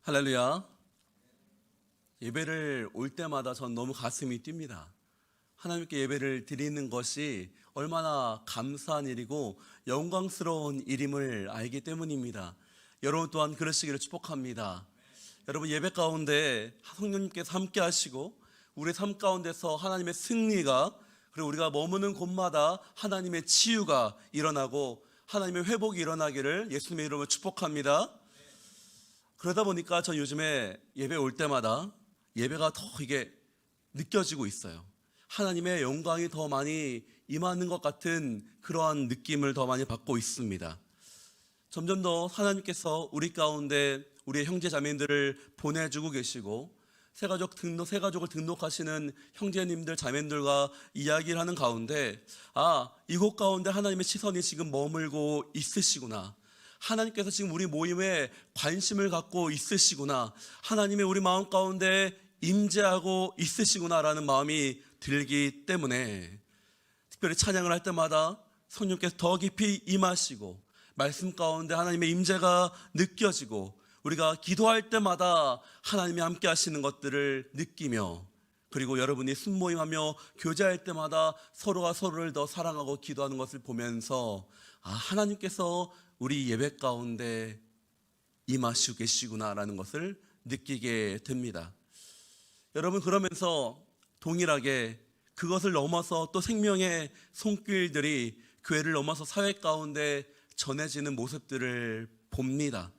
할렐루야. 예배를 올 때마다 전 너무 가슴이 뜁니다. 하나님께 예배를 드리는 것이 얼마나 감사한 일이고 영광스러운 일임을 알기 때문입니다. 여러분 또한 그러시기를 축복합니다. 여러분, 예배 가운데 성령님께서 함께 하시고 우리의 삶 가운데서 하나님의 승리가, 그리고 우리가 머무는 곳마다 하나님의 치유가 일어나고 하나님의 회복이 일어나기를 예수님의 이름으로 축복합니다. 그러다 보니까 전 요즘에 예배 올 때마다 예배가 더 이게 느껴지고 있어요. 하나님의 영광이 더 많이 임하는 것 같은 그러한 느낌을 더 많이 받고 있습니다. 점점 더 하나님께서 우리 가운데 우리의 형제 자매들을 보내주고 계시고 새가족을 등록하시는 형제님들 자매들과 이야기를 하는 가운데, 이곳 가운데 하나님의 시선이 지금 머물고 있으시구나, 하나님께서 지금 우리 모임에 관심을 갖고 있으시구나, 하나님의 우리 마음 가운데 임재하고 있으시구나라는 마음이 들기 때문에 특별히 찬양을 할 때마다 성령께서 더 깊이 임하시고 말씀 가운데 하나님의 임재가 느껴지고 우리가 기도할 때마다 하나님이 함께 하시는 것들을 느끼며, 그리고 여러분이 순모임하며 교제할 때마다 서로가 서로를 더 사랑하고 기도하는 것을 보면서 하나님께서 우리 예배 가운데 임하시고 계시구나라는 것을 느끼게 됩니다. 여러분, 그러면서 동일하게 그것을 넘어서 또 생명의 손길들이 교회를 넘어서 사회 가운데 전해지는 모습들을 봅니다.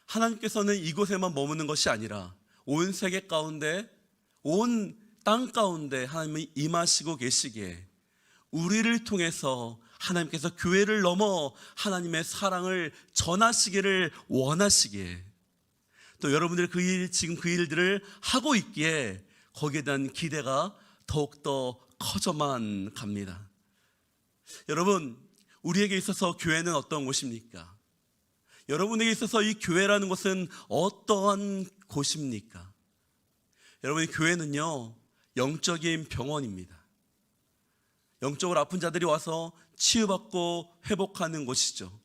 하나님께서는 이곳에만 머무는 것이 아니라 온 세계 가운데, 온 땅 가운데 하나님이 임하시고 계시기에 우리를 통해서 하나님께서 교회를 넘어 하나님의 사랑을 전하시기를 원하시기에, 또 여러분들이 지금 그 일들을 하고 있기에 거기에 대한 기대가 더욱더 커져만 갑니다. 여러분, 우리에게 있어서 교회는 어떤 곳입니까? 여러분에게 있어서 이 교회라는 곳은 어떠한 곳입니까? 여러분, 이 교회는요, 영적인 병원입니다. 영적으로 아픈 자들이 와서 치유받고 회복하는 곳이죠.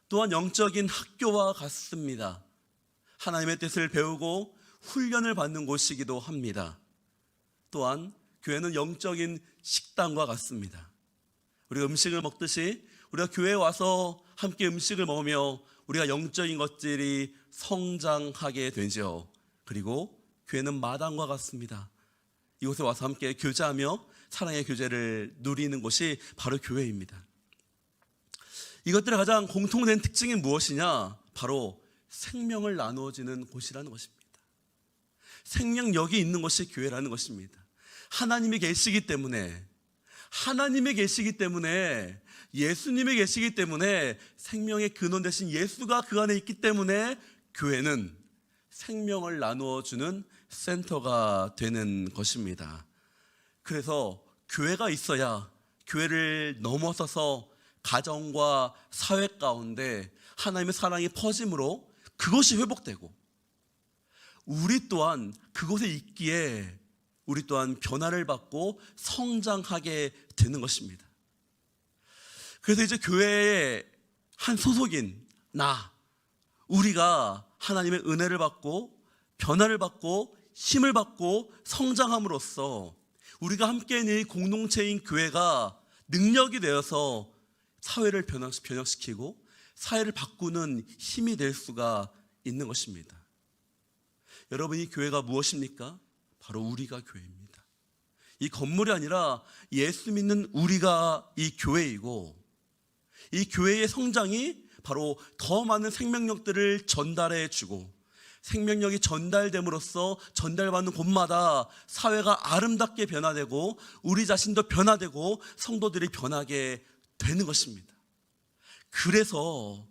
또한 영적인 학교와 같습니다. 하나님의 뜻을 배우고 훈련을 받는 곳이기도 합니다. 또한 교회는 영적인 식당과 같습니다. 우리가 음식을 먹듯이 우리가 교회에 와서 함께 음식을 먹으며 우리가 영적인 것들이 성장하게 되죠. 그리고 교회는 마당과 같습니다. 이곳에 와서 함께 교제하며 사랑의 교제를 누리는 곳이 바로 교회입니다. 이것들의 가장 공통된 특징이 무엇이냐? 바로 생명을 나누어지는 곳이라는 것입니다. 생명력이 있는 것이 교회라는 것입니다. 하나님이 계시기 때문에, 예수님이 계시기 때문에, 생명의 근원 되신 예수가 그 안에 있기 때문에 교회는 생명을 나누어주는 센터가 되는 것입니다. 그래서 교회가 있어야 교회를 넘어서서 가정과 사회 가운데 하나님의 사랑이 퍼짐으로 그것이 회복되고, 우리 또한 그곳에 있기에 우리 또한 변화를 받고 성장하게 되는 것입니다. 그래서 이제 교회의 한 소속인 우리가 하나님의 은혜를 받고 변화를 받고 힘을 받고 성장함으로써 우리가 함께 있는 이 공동체인 교회가 능력이 되어서 사회를 변혁시키고 사회를 바꾸는 힘이 될 수가 있는 것입니다. 여러분, 이 교회가 무엇입니까? 바로 우리가 교회입니다. 이 건물이 아니라 예수 믿는 우리가 이 교회이고, 이 교회의 성장이 바로 더 많은 생명력들을 전달해 주고, 생명력이 전달됨으로써 전달받는 곳마다 사회가 아름답게 변화되고 우리 자신도 변화되고 성도들이 변하게 되는 것입니다. 그래서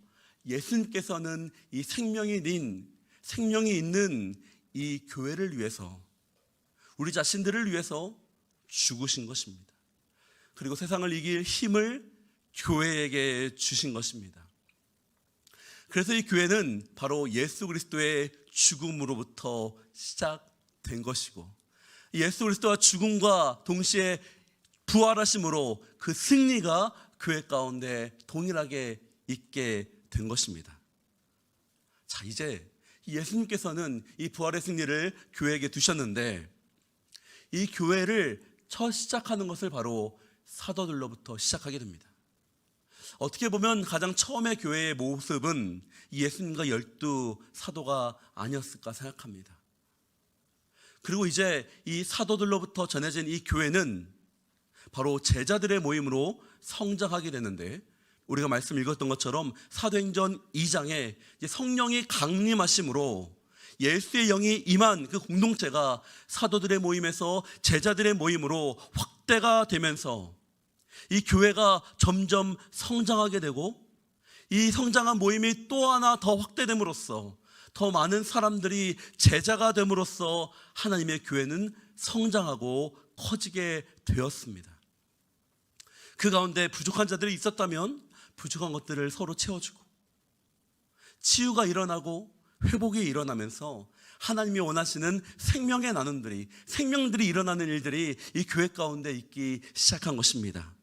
예수님께서는 이 생명이 있는 이 교회를 위해서, 우리 자신들을 위해서 죽으신 것입니다. 그리고 세상을 이길 힘을 교회에게 주신 것입니다. 그래서 이 교회는 바로 예수 그리스도의 죽음으로부터 시작된 것이고, 예수 그리스도와 죽음과 동시에 부활하심으로 그 승리가 교회 가운데 동일하게 있게 된 것입니다. 자, 이제 예수님께서는 이 부활의 승리를 교회에게 두셨는데, 이 교회를 첫 시작하는 것을 바로 사도들로부터 시작하게 됩니다. 어떻게 보면 가장 처음의 교회의 모습은 예수님과 12 사도가 아니었을까 생각합니다. 그리고 이제 이 사도들로부터 전해진 이 교회는 바로 제자들의 모임으로 성장하게 되는데, 우리가 말씀 읽었던 것처럼 사도행전 2장에 성령이 강림하심으로 예수의 영이 임한 그 공동체가 사도들의 모임에서 제자들의 모임으로 확대가 되면서 이 교회가 점점 성장하게 되고, 이 성장한 모임이 또 하나 더 확대됨으로써 더 많은 사람들이 제자가 됨으로써 하나님의 교회는 성장하고 커지게 되었습니다. 그 가운데 부족한 자들이 있었다면 부족한 것들을 서로 채워주고, 치유가 일어나고 회복이 일어나면서 하나님이 원하시는 생명의 나눔들이, 생명들이 일어나는 일들이 이 교회 가운데 있기 시작한 것입니다.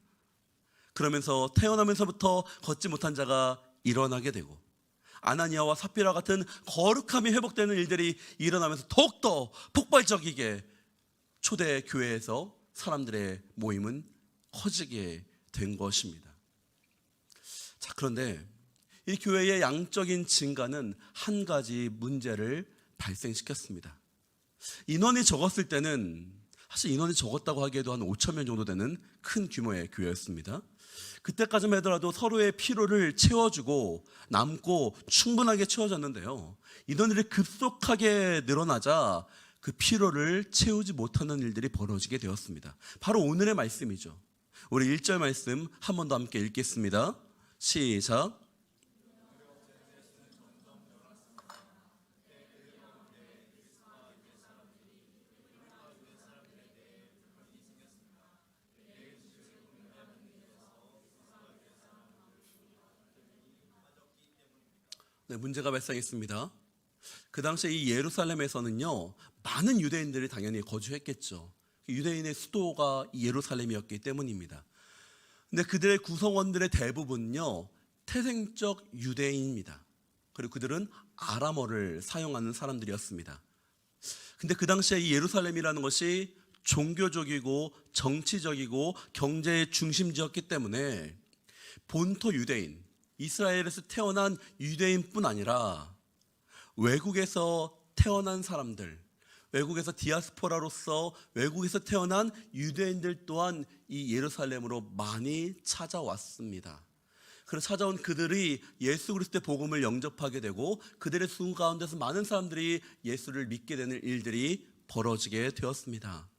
그러면서 태어나면서부터 걷지 못한 자가 일어나게 되고, 아나니아와 삽비라 같은 거룩함이 회복되는 일들이 일어나면서 더욱더 폭발적이게 초대 교회에서 사람들의 모임은 커지게 된 것입니다. 자, 그런데 이 교회의 양적인 증가는 한 가지 문제를 발생시켰습니다. 인원이 적었을 때는, 사실 인원이 적었다고 하기에도 한 5천 명 정도 되는 큰 규모의 교회였습니다. 그때까지만 하더라도 서로의 필요를 채워주고 남고 충분하게 채워졌는데요, 인원들이 급속하게 늘어나자 그 필요를 채우지 못하는 일들이 벌어지게 되었습니다. 바로 오늘의 말씀이죠. 우리 1절 말씀 한 번 더 함께 읽겠습니다. 시작. 네, 문제가 발생했습니다. 그 당시에 이 예루살렘에서는요, 많은 유대인들이 당연히 거주했겠죠. 유대인의 수도가 이 예루살렘이었기 때문입니다. 근데 그들의 구성원들의 대부분은요, 태생적 유대인입니다. 그리고 그들은 아람어를 사용하는 사람들이었습니다. 근데 그 당시에 이 예루살렘이라는 것이 종교적이고 정치적이고 경제의 중심지였기 때문에 본토 유대인, 이스라엘에서 태어난 유대인뿐 아니라 외국에서 태어난 사람들, 외국에서 디아스포라로서 외국에서 태어난 유대인들 또한 이 예루살렘으로 많이 찾아왔습니다. 그래서 찾아온 그들이 예수 그리스도의 복음을 영접하게 되고, 그들의 수군 가운데서 많은 사람들이 예수를 믿게 되는 일들이 벌어지게 되었습니다.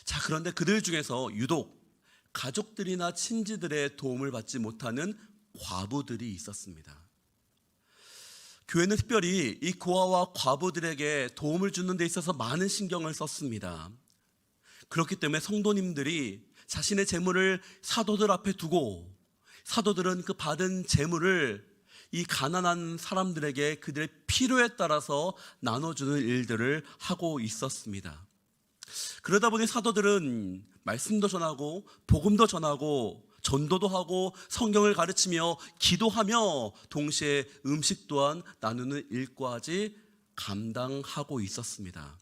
자, 그런데 그들 중에서 유독 가족들이나 친지들의 도움을 받지 못하는 과부들이 있었습니다. 교회는 특별히 이 고아와 과부들에게 도움을 주는 데 있어서 많은 신경을 썼습니다. 그렇기 때문에 성도님들이 자신의 재물을 사도들 앞에 두고, 사도들은 그 받은 재물을 이 가난한 사람들에게 그들의 필요에 따라서 나눠주는 일들을 하고 있었습니다. 그러다 보니 사도들은 말씀도 전하고 복음도 전하고 전도도 하고 성경을 가르치며 기도하며 동시에 음식 또한 나누는 일까지 감당하고 있었습니다.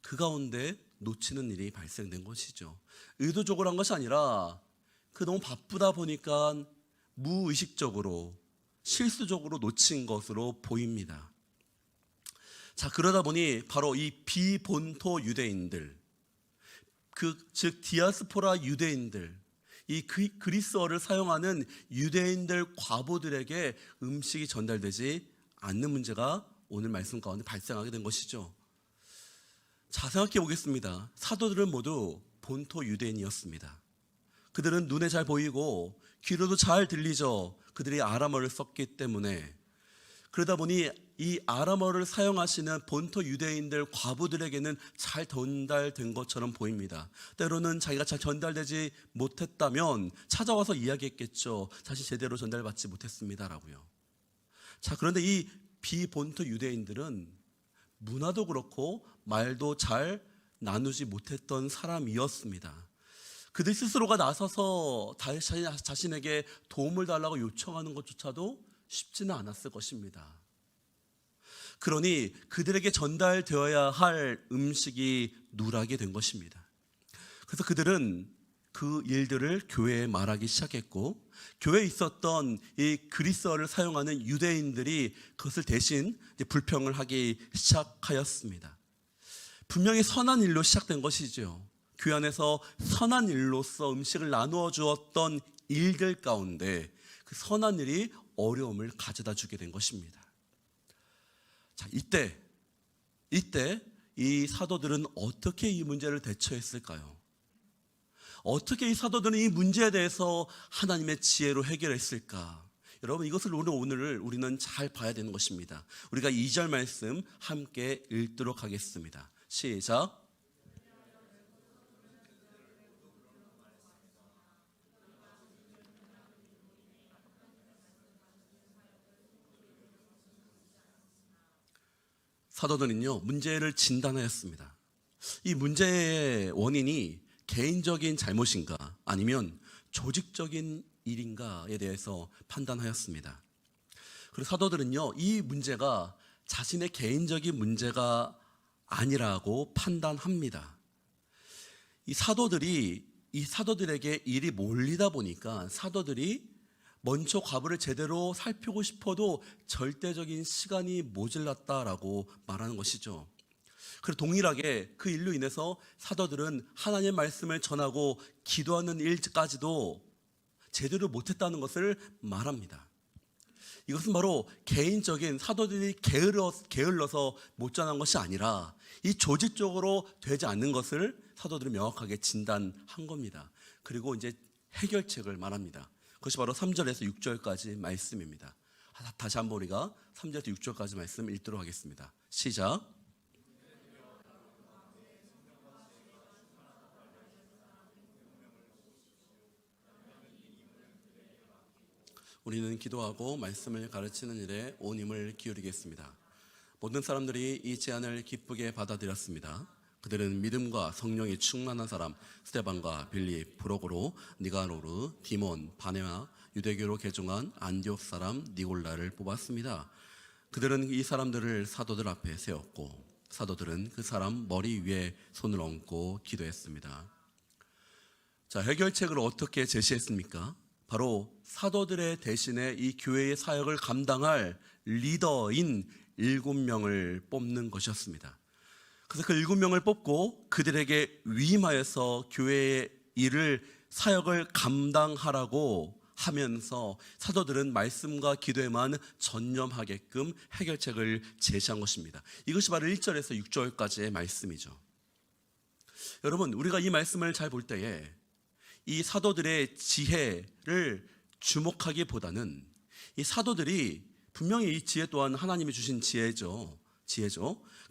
그 가운데 놓치는 일이 발생된 것이죠. 의도적으로 한 것이 아니라 너무 바쁘다 보니까 무의식적으로 실수적으로 놓친 것으로 보입니다. 자, 그러다 보니 바로 이 비본토 유대인들, 즉 디아스포라 유대인들, 이 그리스어를 사용하는 유대인들 과부들에게 음식이 전달되지 않는 문제가 오늘 말씀 가운데 발생하게 된 것이죠. 자, 생각해 보겠습니다. 사도들은 모두 본토 유대인이었습니다. 그들은 눈에 잘 보이고 귀로도 잘 들리죠. 그들이 아람어를 썼기 때문에. 그러다 보니 이 아람어를 사용하시는 본토 유대인들 과부들에게는 잘 전달된 것처럼 보입니다. 때로는 자기가 잘 전달되지 못했다면 찾아와서 이야기했겠죠. 사실 제대로 전달받지 못했습니다라고요. 자, 그런데 이 비본토 유대인들은 문화도 그렇고 말도 잘 나누지 못했던 사람이었습니다. 그들 스스로가 나서서 자신에게 도움을 달라고 요청하는 것조차도 쉽지는 않았을 것입니다. 그러니 그들에게 전달되어야 할 음식이 누락이 된 것입니다. 그래서 그들은 그 일들을 교회에 말하기 시작했고, 교회에 있었던 이 그리스어를 사용하는 유대인들이 그것을 대신 불평을 하기 시작하였습니다. 분명히 선한 일로 시작된 것이죠. 교회 안에서 선한 일로서 음식을 나누어 주었던 일들 가운데 그 선한 일이 어려움을 가져다 주게 된 것입니다. 자, 이때 이 사도들은 어떻게 이 문제를 대처했을까요? 어떻게 이 사도들은 이 문제에 대해서 하나님의 지혜로 해결했을까? 여러분, 이것을 오늘 우리는 잘 봐야 되는 것입니다. 우리가 2절 말씀 함께 읽도록 하겠습니다. 시작. 사도들은요, 문제를 진단하였습니다. 이 문제의 원인이 개인적인 잘못인가 아니면 조직적인 일인가에 대해서 판단하였습니다. 그리고 사도들은요, 이 문제가 자신의 개인적인 문제가 아니라고 판단합니다. 이 사도들에게 일이 몰리다 보니까 사도들이 먼저 과부를 제대로 살피고 싶어도 절대적인 시간이 모자랐다라고 말하는 것이죠. 그리고 동일하게 그 일로 인해서 사도들은 하나님의 말씀을 전하고 기도하는 일까지도 제대로 못했다는 것을 말합니다. 이것은 바로 개인적인 사도들이 게을러서 못 전한 것이 아니라 이 조직적으로 되지 않는 것을 사도들은 명확하게 진단한 겁니다. 그리고 이제 해결책을 말합니다. 그것이 바로 3절에서 6절까지 말씀입니다. 다시 한번 우리가 3절에서 6절까지 말씀 읽도록 하겠습니다. 시작. 우리는 기도하고 말씀을 가르치는 일에 온 힘을 기울이겠습니다. 모든 사람들이 이 제안을 기쁘게 받아들였습니다. 그들은 믿음과 성령이 충만한 사람 스데반과 빌립, 프로고로, 니가노르, 디몬, 바네와 유대교로 개종한 안디옥 사람 니골라를 뽑았습니다. 그들은 이 사람들을 사도들 앞에 세웠고 사도들은 그 사람 머리 위에 손을 얹고 기도했습니다. 자, 해결책을 어떻게 제시했습니까? 바로 사도들의 대신에 이 교회의 사역을 감당할 리더인 7명을 뽑는 것이었습니다. 그래서 그 7명을 뽑고 그들에게 위임하여서 교회의 일을 사역을 감당하라고 하면서 사도들은 말씀과 기도에만 전념하게끔 해결책을 제시한 것입니다. 이것이 바로 1절에서 6절까지의 말씀이죠. 여러분, 우리가 이 말씀을 잘 볼 때에 이 사도들의 지혜를 주목하기보다는 이 사도들이 분명히 이 지혜 또한 하나님이 주신 지혜죠.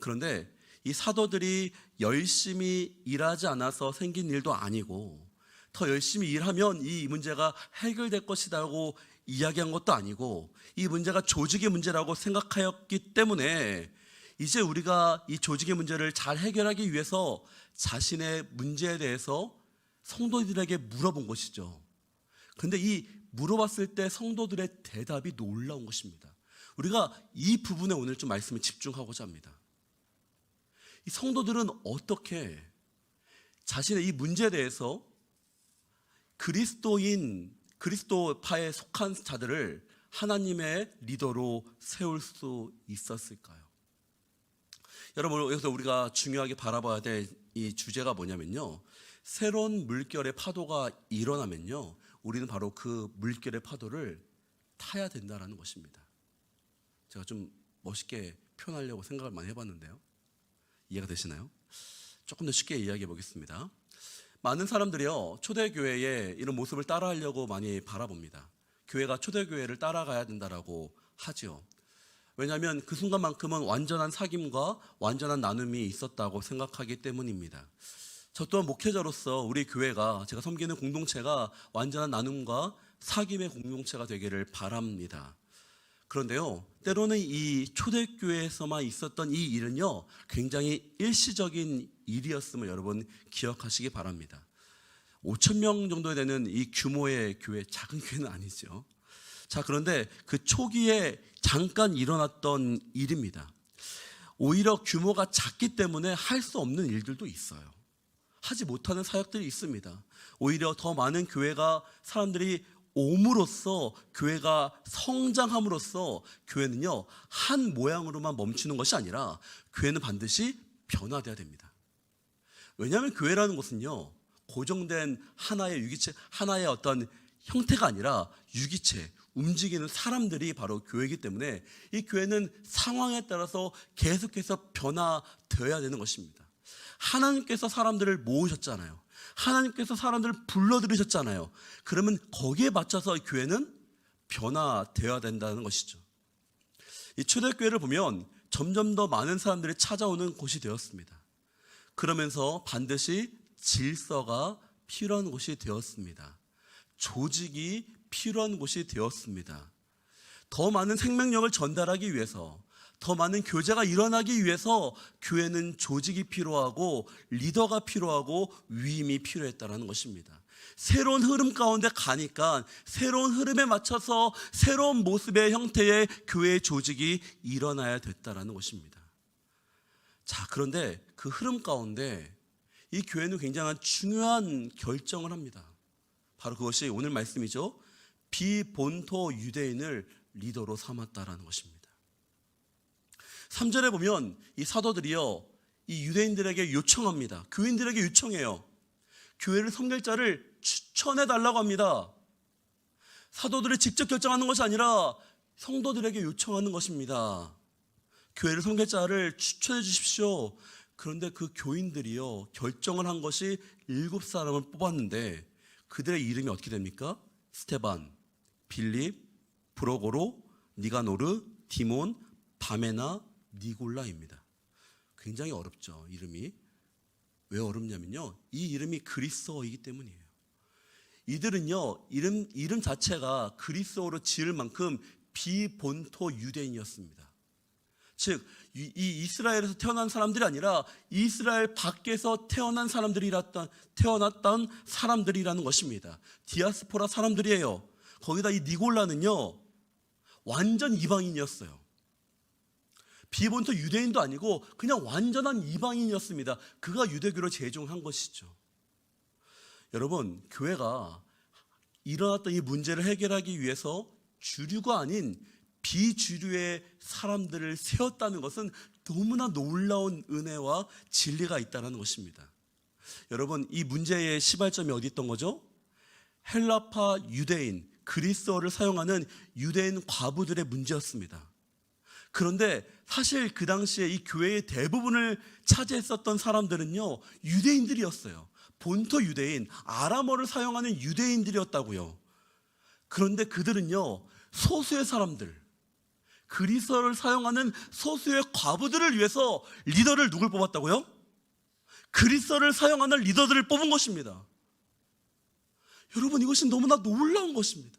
그런데 이 사도들이 열심히 일하지 않아서 생긴 일도 아니고 더 열심히 일하면 이 문제가 해결될 것이라고 이야기한 것도 아니고 이 문제가 조직의 문제라고 생각하였기 때문에 이제 우리가 이 조직의 문제를 잘 해결하기 위해서 자신의 문제에 대해서 성도들에게 물어본 것이죠. 그런데 이 물어봤을 때 성도들의 대답이 놀라운 것입니다. 우리가 이 부분에 오늘 좀 말씀을 집중하고자 합니다. 이 성도들은 어떻게 자신의 이 문제에 대해서 그리스도파에 속한 자들을 하나님의 리더로 세울 수 있었을까요? 여러분, 여기서 우리가 중요하게 바라봐야 될 이 주제가 뭐냐면요, 새로운 물결의 파도가 일어나면요, 우리는 바로 그 물결의 파도를 타야 된다는 것입니다. 제가 좀 멋있게 표현하려고 생각을 많이 해봤는데요, 이해가 되시나요? 조금 더 쉽게 이야기해 보겠습니다. 많은 사람들이요, 초대교회의 이런 모습을 따라하려고 많이 바라봅니다. 교회가 초대교회를 따라가야 된다라고 하죠. 왜냐하면 그 순간만큼은 완전한 사귐과 완전한 나눔이 있었다고 생각하기 때문입니다. 저 또한 목회자로서 우리 교회가, 제가 섬기는 공동체가 완전한 나눔과 사귐의 공동체가 되기를 바랍니다. 그런데요, 때로는 이 초대교회에서만 있었던 이 일은요, 굉장히 일시적인 일이었음을 여러분 기억하시기 바랍니다. 5,000명 정도 되는 이 규모의 교회, 작은 교회는 아니죠. 자, 그런데 그 초기에 잠깐 일어났던 일입니다. 오히려 규모가 작기 때문에 할 수 없는 일들도 있어요. 하지 못하는 사역들이 있습니다. 오히려 더 많은 교회가 사람들이 옴으로써, 교회가 성장함으로써 교회는요 한 모양으로만 멈추는 것이 아니라 교회는 반드시 변화돼야 됩니다. 왜냐하면 교회라는 것은요 고정된 하나의 유기체, 하나의 어떤 형태가 아니라 유기체, 움직이는 사람들이 바로 교회이기 때문에 이 교회는 상황에 따라서 계속해서 변화되어야 되는 것입니다. 하나님께서 사람들을 모으셨잖아요. 하나님께서 사람들을 불러들이셨잖아요. 그러면 거기에 맞춰서 교회는 변화되어야 된다는 것이죠. 이 초대교회를 보면 점점 더 많은 사람들이 찾아오는 곳이 되었습니다. 그러면서 반드시 질서가 필요한 곳이 되었습니다. 조직이 필요한 곳이 되었습니다. 더 많은 생명력을 전달하기 위해서, 더 많은 교제가 일어나기 위해서 교회는 조직이 필요하고 리더가 필요하고 위임이 필요했다는 것입니다. 새로운 흐름 가운데 가니까 새로운 흐름에 맞춰서 새로운 모습의 형태의 교회의 조직이 일어나야 됐다는 것입니다. 자, 그런데 그 흐름 가운데 이 교회는 굉장한 중요한 결정을 합니다. 바로 그것이 오늘 말씀이죠. 비본토 유대인을 리더로 삼았다라는 것입니다. 3절에 보면 이 사도들이요 이 유대인들에게 요청합니다. 교인들에게 요청해요. 교회를 섬길 자를 추천해 달라고 합니다. 사도들이 직접 결정하는 것이 아니라 성도들에게 요청하는 것입니다. 교회를 섬길 자를 추천해 주십시오. 그런데 그 교인들이요 결정을 한 것이 7사람을 뽑았는데 그들의 이름이 어떻게 됩니까? 스테반, 빌립, 브로고로, 니가노르, 디몬, 바메나, 니골라입니다. 굉장히 어렵죠, 이름이. 왜 어렵냐면요, 이 이름이 그리스어이기 때문이에요. 이들은요 이름 자체가 그리스어로 지을 만큼 비본토 유대인이었습니다. 즉 이 이스라엘에서 태어난 사람들이 아니라 이스라엘 밖에서 태어난 태어났던 사람들이라는 것입니다. 디아스포라 사람들이에요. 거기다 이 니골라는요 완전 이방인이었어요. 비본토 유대인도 아니고 그냥 완전한 이방인이었습니다. 그가 유대교로 재종한 것이죠. 여러분, 교회가 일어났던 이 문제를 해결하기 위해서 주류가 아닌 비주류의 사람들을 세웠다는 것은 너무나 놀라운 은혜와 진리가 있다는 것입니다. 여러분, 이 문제의 시발점이 어디 있던 거죠? 헬라파 유대인, 그리스어를 사용하는 유대인 과부들의 문제였습니다. 그런데 사실 그 당시에 이 교회의 대부분을 차지했었던 사람들은요 유대인들이었어요. 본토 유대인, 아람어를 사용하는 유대인들이었다고요. 그런데 그들은요 소수의 사람들, 그리스어를 사용하는 소수의 과부들을 위해서 리더를 누굴 뽑았다고요? 그리스어를 사용하는 리더들을 뽑은 것입니다. 여러분, 이것이 너무나 놀라운 것입니다.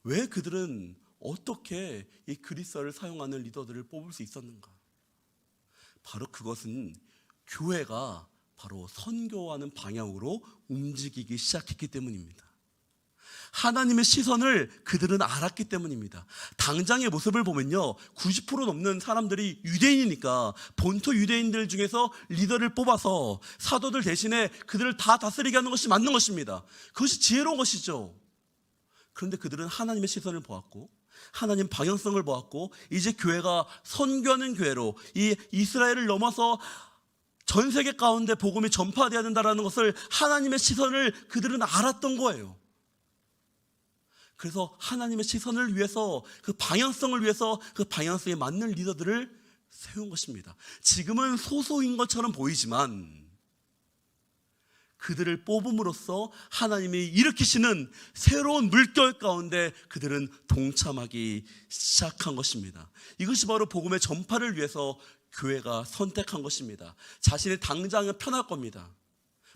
왜 그들은 어떻게 이 그리스어를 사용하는 리더들을 뽑을 수 있었는가? 바로 그것은 교회가 바로 선교하는 방향으로 움직이기 시작했기 때문입니다. 하나님의 시선을 그들은 알았기 때문입니다. 당장의 모습을 보면요 90% 넘는 사람들이 유대인이니까 본토 유대인들 중에서 리더를 뽑아서 사도들 대신에 그들을 다 다스리게 하는 것이 맞는 것입니다. 그것이 지혜로운 것이죠. 그런데 그들은 하나님의 시선을 보았고 하나님 방향성을 보았고 이제 교회가 선교하는 교회로 이 이스라엘을 넘어서 전 세계 가운데 복음이 전파되어야 된다는 것을 하나님의 시선을 그들은 알았던 거예요. 그래서 하나님의 시선을 위해서 그 방향성을 위해서 그 방향성에 맞는 리더들을 세운 것입니다. 지금은 소수인 것처럼 보이지만 그들을 뽑음으로써 하나님이 일으키시는 새로운 물결 가운데 그들은 동참하기 시작한 것입니다. 이것이 바로 복음의 전파를 위해서 교회가 선택한 것입니다. 자신의 당장은 편할 겁니다.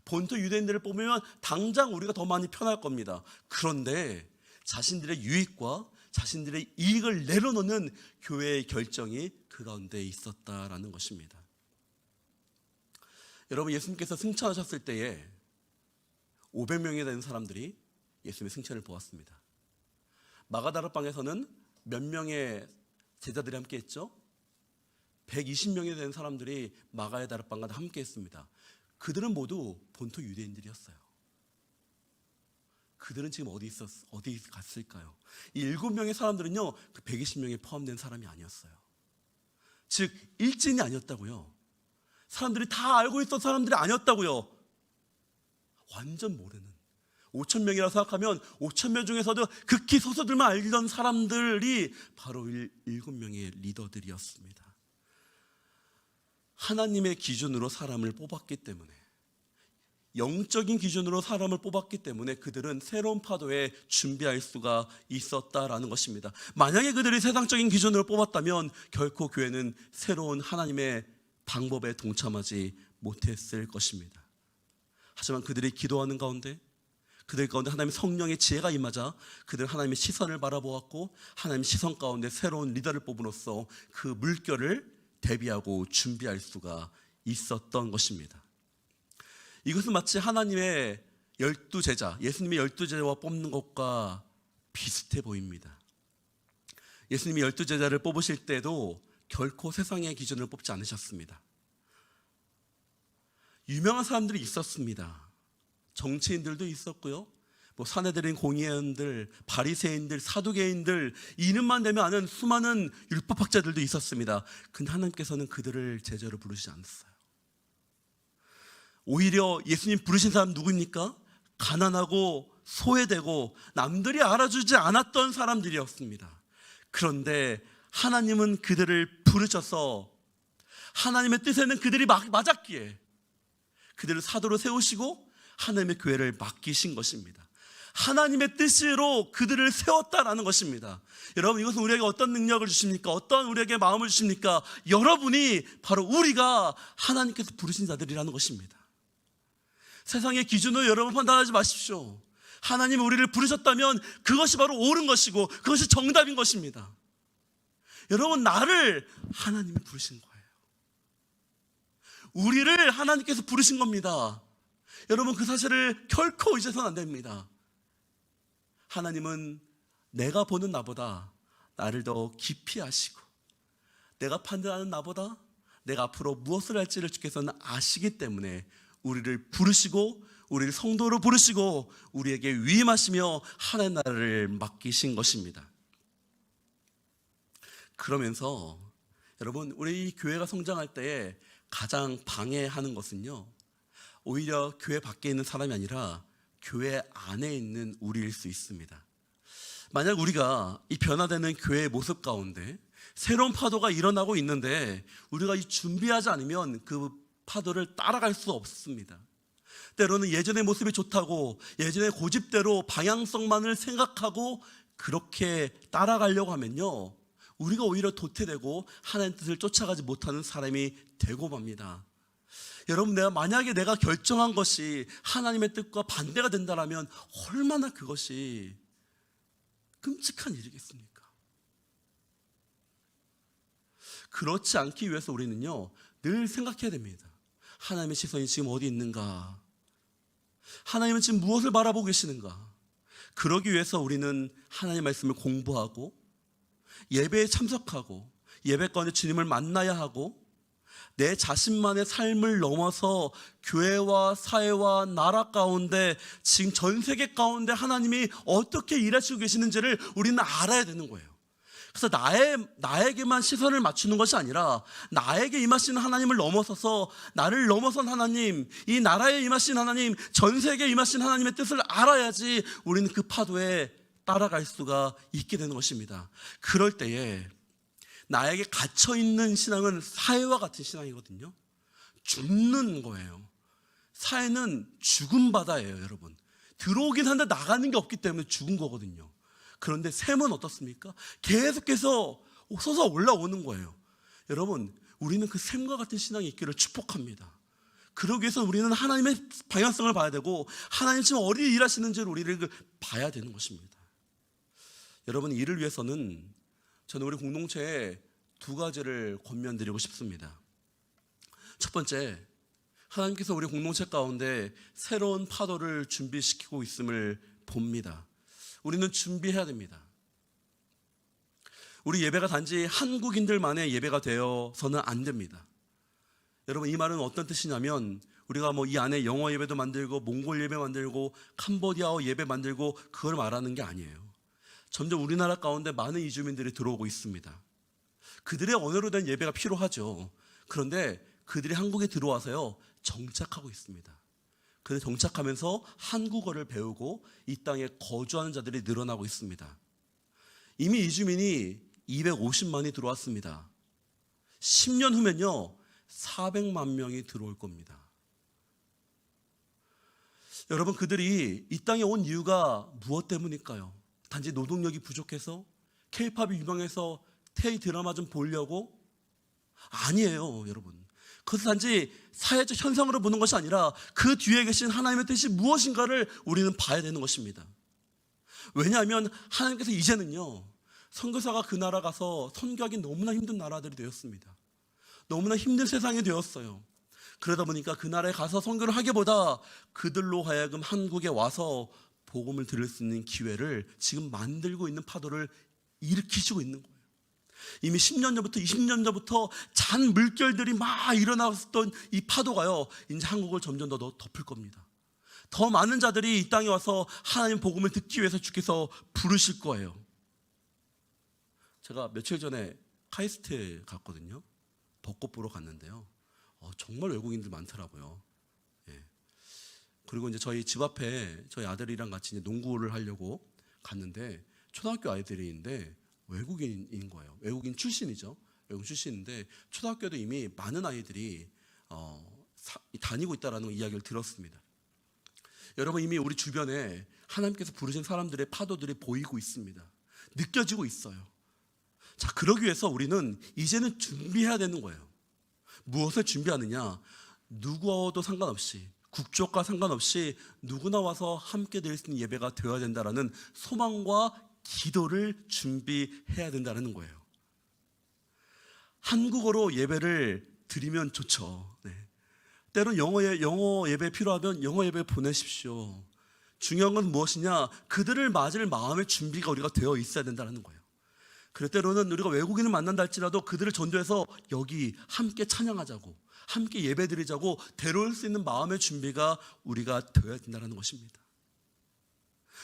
본토 유대인들을 뽑으면 당장 우리가 더 많이 편할 겁니다. 그런데 자신들의 유익과 자신들의 이익을 내려놓는 교회의 결정이 그 가운데 있었다라는 것입니다. 여러분, 예수님께서 승천하셨을 때에 500명이 되는 사람들이 예수님의 승천을 보았습니다. 마가다락방에서는 몇 명의 제자들이 함께 했죠? 120명이 되는 사람들이 마가의 다락방과 함께 했습니다. 그들은 모두 본토 유대인들이었어요. 그들은 지금 어디 갔을까요? 이 7명의 사람들은요, 그 120명에 포함된 사람이 아니었어요. 즉 일진이 아니었다고요. 사람들이 다 알고 있던 사람들이 아니었다고요. 완전 모르는 5,000명이라고 생각하면 5,000명 중에서도 극히 소수들만 알던 사람들이 바로 7명의 리더들이었습니다. 하나님의 기준으로 사람을 뽑았기 때문에, 영적인 기준으로 사람을 뽑았기 때문에 그들은 새로운 파도에 준비할 수가 있었다라는 것입니다. 만약에 그들이 세상적인 기준으로 뽑았다면 결코 교회는 새로운 하나님의 방법에 동참하지 못했을 것입니다. 하지만 그들이 기도하는 가운데, 그들 가운데 하나님의 성령의 지혜가 임하자 그들은 하나님의 시선을 바라보았고, 하나님의 시선 가운데 새로운 리더를 뽑음으로써 그 물결을 대비하고 준비할 수가 있었던 것입니다. 이것은 마치 하나님의 12제자, 예수님의 12제자와 뽑는 것과 비슷해 보입니다. 예수님이 12제자를 뽑으실 때도 결코 세상의 기준을 뽑지 않으셨습니다. 유명한 사람들이 있었습니다. 정치인들도 있었고요, 사내들인 공의원들, 바리새인들, 사두개인들, 이름만 대면 아는 수많은 율법학자들도 있었습니다. 근데 하나님께서는 그들을 제자로 부르시지 않았어요. 오히려 예수님 부르신 사람 누구입니까? 가난하고 소외되고 남들이 알아주지 않았던 사람들이었습니다. 그런데 하나님은 그들을 부르셔서 하나님의 뜻에는 그들이 맞았기에 그들을 사도로 세우시고 하나님의 교회를 맡기신 것입니다. 하나님의 뜻으로 그들을 세웠다라는 것입니다. 여러분, 이것은 우리에게 어떤 능력을 주십니까? 어떤 우리에게 마음을 주십니까? 여러분이 바로 우리가 하나님께서 부르신 자들이라는 것입니다. 세상의 기준으로 여러분 판단하지 마십시오. 하나님이 우리를 부르셨다면 그것이 바로 옳은 것이고 그것이 정답인 것입니다. 여러분, 나를 하나님이 부르신 거예요. 우리를 하나님께서 부르신 겁니다. 여러분, 그 사실을 결코 잊어서는 안 됩니다. 하나님은 내가 보는 나보다 나를 더 깊이 아시고, 내가 판단하는 나보다 내가 앞으로 무엇을 할지를 주께서는 아시기 때문에 우리를 부르시고, 우리를 성도로 부르시고 우리에게 위임하시며 하나님 나라를 맡기신 것입니다. 그러면서 여러분, 우리 이 교회가 성장할 때에 가장 방해하는 것은요, 오히려 교회 밖에 있는 사람이 아니라 교회 안에 있는 우리일 수 있습니다. 만약 우리가 이 변화되는 교회의 모습 가운데 새로운 파도가 일어나고 있는데 우리가 이 준비하지 않으면 그 파도를 따라갈 수 없습니다. 때로는 예전의 모습이 좋다고 예전의 고집대로 방향성만을 생각하고 그렇게 따라가려고 하면요, 우리가 오히려 도태되고 하나님의 뜻을 쫓아가지 못하는 사람이 되고 맙니다. 여러분, 만약에 내가 결정한 것이 하나님의 뜻과 반대가 된다면 얼마나 그것이 끔찍한 일이겠습니까? 그렇지 않기 위해서 우리는요, 늘 생각해야 됩니다. 하나님의 시선이 지금 어디 있는가? 하나님은 지금 무엇을 바라보고 계시는가? 그러기 위해서 우리는 하나님의 말씀을 공부하고 예배에 참석하고 예배 가운데 주님을 만나야 하고, 내 자신만의 삶을 넘어서 교회와 사회와 나라 가운데 지금 전 세계 가운데 하나님이 어떻게 일하시고 계시는지를 우리는 알아야 되는 거예요. 그래서 나에게만 시선을 맞추는 것이 아니라 나에게 임하시는 하나님을 넘어서서 나를 넘어선 하나님, 이 나라에 임하신 하나님, 전 세계에 임하신 하나님의 뜻을 알아야지 우리는 그 파도에 따라갈 수가 있게 되는 것입니다. 그럴 때에 나에게 갇혀있는 신앙은 사회와 같은 신앙이거든요. 죽는 거예요. 사회는 죽은 바다예요, 여러분. 들어오긴 한데 나가는 게 없기 때문에 죽은 거거든요. 그런데 샘은 어떻습니까? 계속해서 솟아 올라오는 거예요. 여러분, 우리는 그 샘과 같은 신앙이 있기를 축복합니다. 그러기 위해서 우리는 하나님의 방향성을 봐야 되고, 하나님 지금 어디 일하시는지를 우리를 봐야 되는 것입니다. 여러분, 이를 위해서는 저는 우리 공동체에 2가지를 권면드리고 싶습니다. 첫 번째, 하나님께서 우리 공동체 가운데 새로운 파도를 준비시키고 있음을 봅니다. 우리는 준비해야 됩니다. 우리 예배가 단지 한국인들만의 예배가 되어서는 안 됩니다. 여러분, 이 말은 어떤 뜻이냐면 우리가 뭐 이 안에 영어 예배도 만들고 몽골 예배 만들고 캄보디아어 예배 만들고 그걸 말하는 게 아니에요. 점점 우리나라 가운데 많은 이주민들이 들어오고 있습니다. 그들의 언어로 된 예배가 필요하죠. 그런데 그들이 한국에 들어와서요 정착하고 있습니다. 그들 정착하면서 한국어를 배우고 이 땅에 거주하는 자들이 늘어나고 있습니다. 이미 이주민이 250만이 들어왔습니다. 10년 후면요 400만 명이 들어올 겁니다. 여러분, 그들이 이 땅에 온 이유가 무엇 때문일까요? 단지 노동력이 부족해서? K-팝이 유명해서 K 드라마 좀 보려고? 아니에요, 여러분. 그것은 단지 사회적 현상으로 보는 것이 아니라 그 뒤에 계신 하나님의 뜻이 무엇인가를 우리는 봐야 되는 것입니다. 왜냐하면 하나님께서 이제는요 선교사가 그 나라 가서 선교하기 너무나 힘든 나라들이 되었습니다. 너무나 힘든 세상이 되었어요. 그러다 보니까 그 나라에 가서 선교를 하기보다 그들로 하여금 한국에 와서 복음을 들을 수 있는 기회를 지금 만들고 있는 파도를 일으키시고 있는 거예요. 이미 10년 전부터 20년 전부터 잔 물결들이 막 일어났던 이 파도가요 이제 한국을 점점 더 덮을 겁니다. 더 많은 자들이 이 땅에 와서 하나님 복음을 듣기 위해서 주께서 부르실 거예요. 제가 며칠 전에 카이스트에 갔거든요. 벚꽃 보러 갔는데요. 정말 외국인들 많더라고요. 예. 그리고 이제 저희 집 앞에 저희 아들이랑 같이 이제 농구를 하려고 갔는데 초등학교 아이들인데 외국인인 거예요. 외국인 출신이죠. 외국인 출신인데 초등학교도 이미 많은 아이들이 다니고 있다라는 이야기를 들었습니다. 여러분, 이미 우리 주변에 하나님께서 부르신 사람들의 파도들이 보이고 있습니다. 느껴지고 있어요. 자, 그러기 위해서 우리는 이제는 준비해야 되는 거예요. 무엇을 준비하느냐? 누구와도 상관없이, 국적과 상관없이 누구나 와서 함께 드릴 수 있는 예배가 되어야 된다라는 소망과 기도를 준비해야 된다는 거예요. 한국어로 예배를 드리면 좋죠. 네. 때론 영어 예배 필요하면 영어 예배 보내십시오. 중요한 건 무엇이냐? 그들을 맞을 마음의 준비가 우리가 되어 있어야 된다는 거예요. 그럴 때로는 우리가 외국인을 만난다 할지라도 그들을 전도해서 여기 함께 찬양하자고, 함께 예배드리자고 데려올 수 있는 마음의 준비가 우리가 되어야 된다는 것입니다.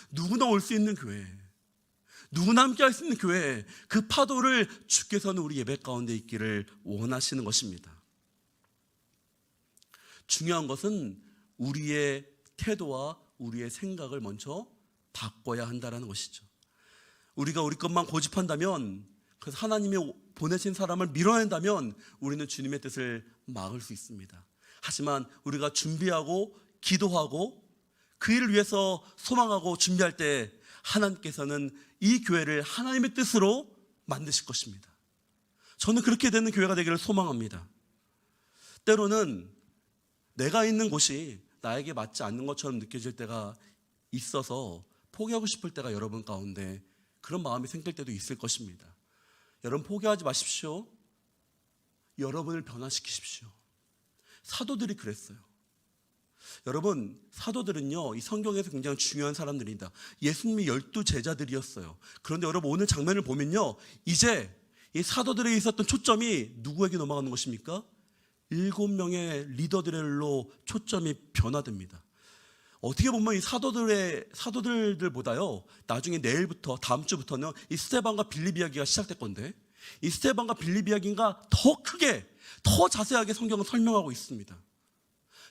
누구나 올 수 있는 교회, 누구나 함께 할 수 있는 교회, 그 파도를 주께서는 우리 예배 가운데 있기를 원하시는 것입니다. 중요한 것은 우리의 태도와 우리의 생각을 먼저 바꿔야 한다는 것이죠. 우리가 우리 것만 고집한다면, 그래서 하나님이 보내신 사람을 밀어낸다면 우리는 주님의 뜻을 막을 수 있습니다. 하지만 우리가 준비하고 기도하고 그 일을 위해서 소망하고 준비할 때 하나님께서는 이 교회를 하나님의 뜻으로 만드실 것입니다. 저는 그렇게 되는 교회가 되기를 소망합니다. 때로는 내가 있는 곳이 나에게 맞지 않는 것처럼 느껴질 때가 있어서 포기하고 싶을 때가 여러분 가운데 그런 마음이 생길 때도 있을 것입니다. 여러분, 포기하지 마십시오. 여러분을 변화시키십시오. 사도들이 그랬어요. 여러분, 사도들은요 이 성경에서 굉장히 중요한 사람들입니다. 예수님이 12제자들이었어요. 그런데 여러분, 오늘 장면을 보면요 이제 이 사도들에게 있었던 초점이 누구에게 넘어가는 것입니까? 7명의 리더들로 초점이 변화됩니다. 어떻게 보면 이 사도들보다요 나중에 내일부터 다음 주부터는 이 스데반과 빌립 이야기가 시작될 건데, 이 스데반과 빌립 이야기가 더 크게 더 자세하게 성경은 설명하고 있습니다.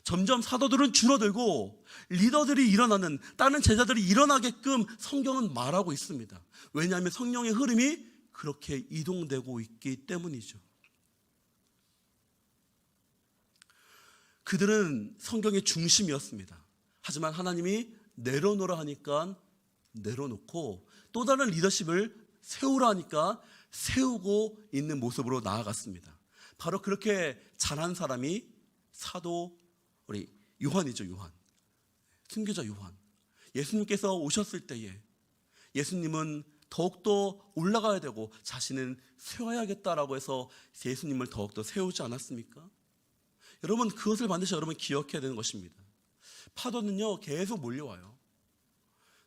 점점 사도들은 줄어들고 리더들이 일어나는, 다른 제자들이 일어나게끔 성경은 말하고 있습니다. 왜냐하면 성령의 흐름이 그렇게 이동되고 있기 때문이죠. 그들은 성경의 중심이었습니다. 하지만 하나님이 내려놓으라 하니까 내려놓고 또 다른 리더십을 세우라 하니까 세우고 있는 모습으로 나아갔습니다. 바로 그렇게 잘한 사람이 사도 우리 요한이죠. 요한, 순교자 요한. 예수님께서 오셨을 때에 예수님은 더욱더 올라가야 되고 자신은 세워야겠다라고 해서 예수님을 더욱더 세우지 않았습니까? 여러분, 그것을 반드시 여러분 기억해야 되는 것입니다. 파도는요 계속 몰려와요.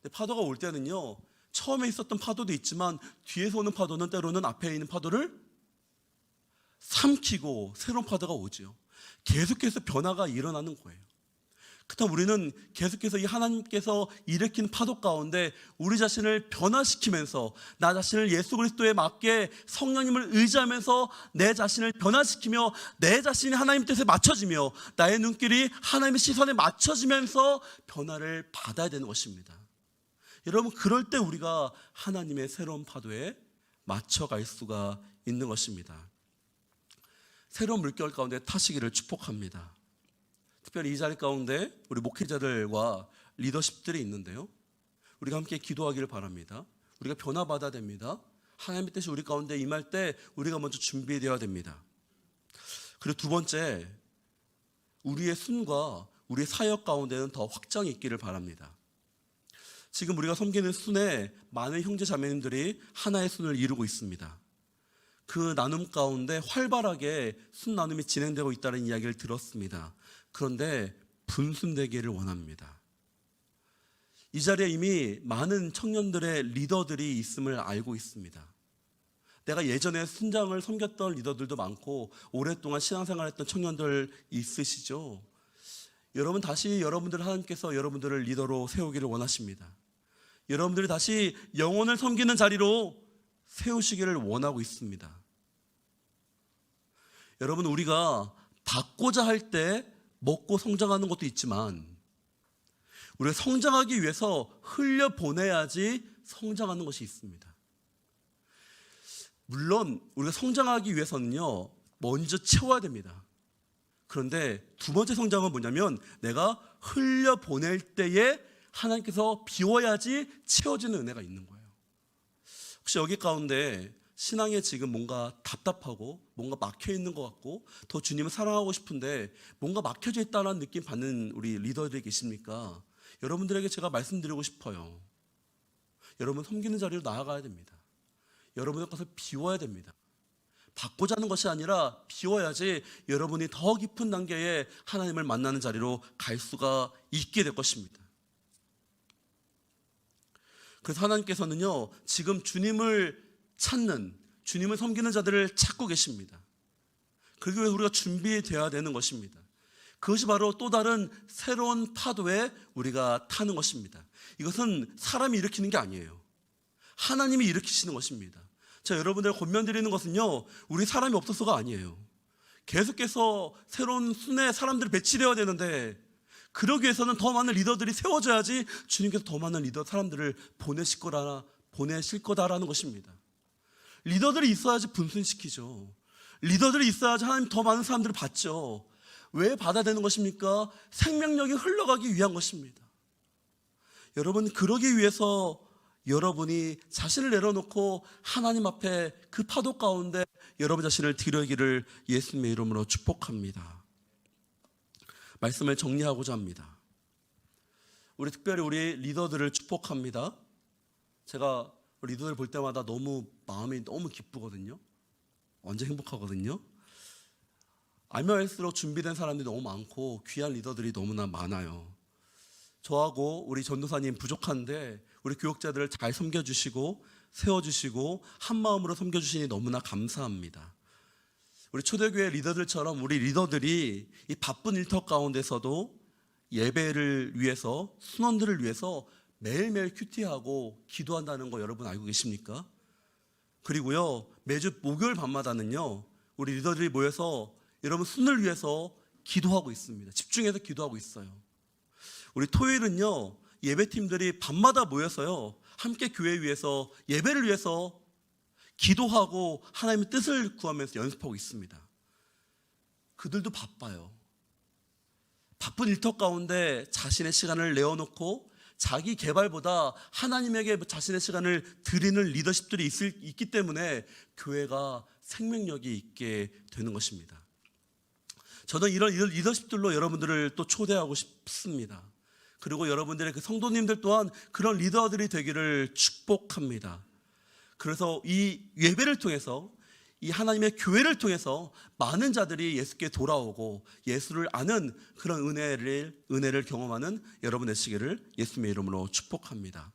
근데 파도가 올 때는요 처음에 있었던 파도도 있지만 뒤에서 오는 파도는 때로는 앞에 있는 파도를 삼키고 새로운 파도가 오죠. 계속해서 변화가 일어나는 거예요. 그렇다면 우리는 계속해서 이 하나님께서 일으킨 파도 가운데 우리 자신을 변화시키면서 나 자신을 예수 그리스도에 맞게 성령님을 의지하면서 내 자신을 변화시키며 내 자신이 하나님 뜻에 맞춰지며 나의 눈길이 하나님의 시선에 맞춰지면서 변화를 받아야 되는 것입니다. 여러분, 그럴 때 우리가 하나님의 새로운 파도에 맞춰갈 수가 있는 것입니다. 새로운 물결 가운데 타시기를 축복합니다. 특별히 이 자리 가운데 우리 목회자들과 리더십들이 있는데요, 우리가 함께 기도하기를 바랍니다. 우리가 변화받아야 됩니다. 하나님의 뜻이 우리 가운데 임할 때 우리가 먼저 준비되어야 됩니다. 그리고 두 번째, 우리의 순과 우리의 사역 가운데는 더 확장이 있기를 바랍니다. 지금 우리가 섬기는 순에 많은 형제 자매님들이 하나의 순을 이루고 있습니다. 그 나눔 가운데 활발하게 순 나눔이 진행되고 있다는 이야기를 들었습니다. 그런데 분순되기를 원합니다. 이 자리에 이미 많은 청년들의 리더들이 있음을 알고 있습니다. 내가 예전에 순장을 섬겼던 리더들도 많고 오랫동안 신앙생활했던 청년들 있으시죠? 여러분, 다시 여러분들 하나님께서 여러분들을 리더로 세우기를 원하십니다. 여러분들이 다시 영혼을 섬기는 자리로 세우시기를 원하고 있습니다. 여러분, 우리가 받고자 할 때 먹고 성장하는 것도 있지만 우리가 성장하기 위해서 흘려보내야지 성장하는 것이 있습니다. 물론 우리가 성장하기 위해서는요, 먼저 채워야 됩니다. 그런데 두 번째 성장은 뭐냐면 내가 흘려보낼 때에 하나님께서 비워야지 채워지는 은혜가 있는 거예요. 혹시 여기 가운데 신앙에 지금 뭔가 답답하고 뭔가 막혀있는 것 같고 더 주님을 사랑하고 싶은데 뭔가 막혀져 있다는 느낌 받는 우리 리더들이 계십니까? 여러분들에게 제가 말씀드리고 싶어요. 여러분, 섬기는 자리로 나아가야 됩니다. 여러분의 것을 비워야 됩니다. 받고자 하는 것이 아니라 비워야지 여러분이 더 깊은 단계에 하나님을 만나는 자리로 갈 수가 있게 될 것입니다. 그래서 하나님께서는요, 지금 주님을 찾는, 주님을 섬기는 자들을 찾고 계십니다. 그러기 위해 우리가 준비되어야 되는 것입니다. 그것이 바로 또 다른 새로운 파도에 우리가 타는 것입니다. 이것은 사람이 일으키는 게 아니에요. 하나님이 일으키시는 것입니다. 자, 여러분들 권면드리는 것은요, 우리 사람이 없어서가 아니에요. 계속해서 새로운 순회 사람들이 배치되어야 되는데 그러기 위해서는 더 많은 리더들이 세워져야지 주님께서 더 많은 리더 사람들을 보내실 거다라는 것입니다. 리더들이 있어야지 분순시키죠. 리더들이 있어야지 하나님 더 많은 사람들을 받죠. 왜 받아야 되는 것입니까? 생명력이 흘러가기 위한 것입니다. 여러분, 그러기 위해서 여러분이 자신을 내려놓고 하나님 앞에 그 파도 가운데 여러분 자신을 드리기를 예수님의 이름으로 축복합니다. 말씀을 정리하고자 합니다. 우리 특별히 우리 리더들을 축복합니다. 제가 리더들 볼 때마다 마음이 너무 기쁘거든요. 완전 행복하거든요. 알면 알수록 준비된 사람들이 너무 많고 귀한 리더들이 너무나 많아요. 저하고 우리 전도사님 부족한데 우리 교역자들을 잘 섬겨주시고 세워주시고 한마음으로 섬겨주시니 너무나 감사합니다. 우리 초대교회 리더들처럼 우리 리더들이 이 바쁜 일터 가운데서도 예배를 위해서, 순원들을 위해서 매일매일 큐티하고 기도한다는 거 여러분 알고 계십니까? 그리고요, 매주 목요일 밤마다는요, 우리 리더들이 모여서 여러분 순을 위해서 기도하고 있습니다. 집중해서 기도하고 있어요. 우리 토요일은요, 예배팀들이 밤마다 모여서요, 함께 교회 위해서, 예배를 위해서 기도하고 하나님의 뜻을 구하면서 연습하고 있습니다. 그들도 바빠요. 바쁜 일터 가운데 자신의 시간을 내어놓고 자기 개발보다 하나님에게 자신의 시간을 드리는 리더십들이 있기 때문에 교회가 생명력이 있게 되는 것입니다. 저는 이런 리더십들로 여러분들을 또 초대하고 싶습니다. 그리고 여러분들의 그 성도님들 또한 그런 리더들이 되기를 축복합니다. 그래서 이 예배를 통해서, 이 하나님의 교회를 통해서 많은 자들이 예수께 돌아오고 예수를 아는 그런 은혜를 경험하는 여러분 되시기를 예수님의 이름으로 축복합니다.